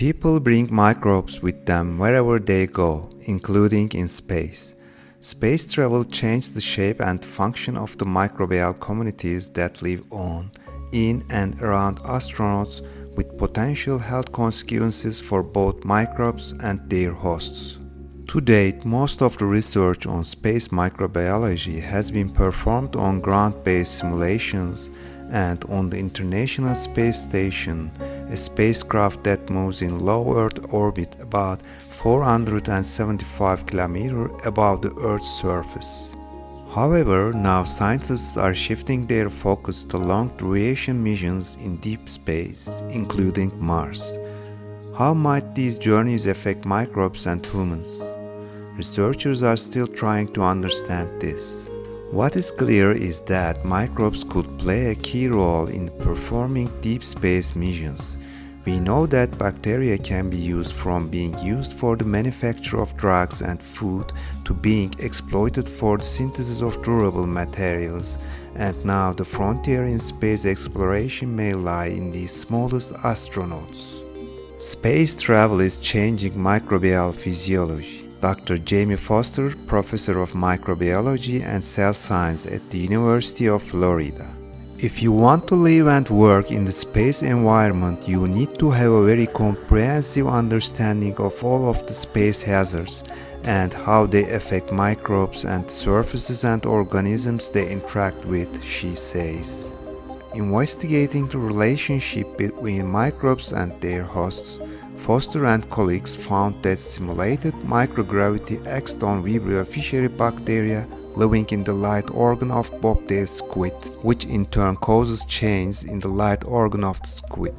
People bring microbes with them wherever they go, including in space. Space travel changed the shape and function of the microbial communities that live on, in and around astronauts, with potential health consequences for both microbes and their hosts. To date, most of the research on space microbiology has been performed on ground-based simulations and on the International Space Station, a spacecraft that moves in low Earth orbit about 475 km above the Earth's surface. However, now scientists are shifting their focus to long-duration missions in deep space, including Mars. How might these journeys affect microbes and humans? Researchers are still trying to understand this. What is clear is that microbes could play a key role in performing deep space missions. We know that bacteria can be used from being used for the manufacture of drugs and food to being exploited for the synthesis of durable materials, and now the frontier in space exploration may lie in the smallest astronauts. Space travel is changing microbial physiology. Dr. Jamie Foster, professor of microbiology and cell science at the University of Florida. If you want to live and work in the space environment, you need to have a very comprehensive understanding of all of the space hazards and how they affect microbes and surfaces and organisms they interact with, she says. Investigating the relationship between microbes and their hosts, Foster and colleagues found that simulated microgravity acts on Vibrio fischeri bacteria living in the light organ of bobtail squid, which in turn causes changes in the light organ of the squid.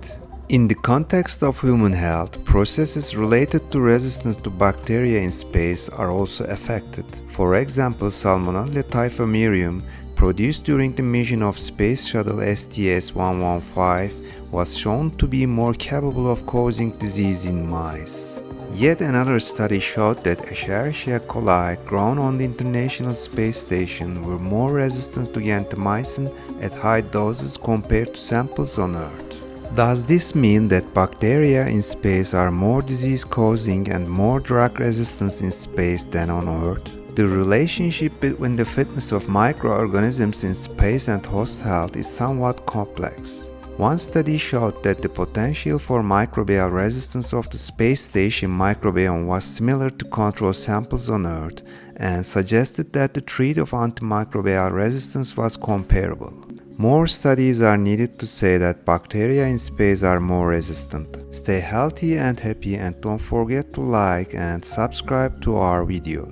In the context of human health, processes related to resistance to bacteria in space are also affected. For example, Salmonella typhimurium, produced during the mission of Space Shuttle STS-115, was shown to be more capable of causing disease in mice. Yet another study showed that Escherichia coli grown on the International Space Station were more resistant to gentamicin at high doses compared to samples on Earth. Does this mean that bacteria in space are more disease-causing and more drug-resistant in space than on Earth? The relationship between the fitness of microorganisms in space and host health is somewhat complex. One study showed that the potential for microbial resistance of the space station microbiome was similar to control samples on Earth and suggested that the trait of antimicrobial resistance was comparable. More studies are needed to say that bacteria in space are more resistant. Stay healthy and happy, and don't forget to like and subscribe to our videos.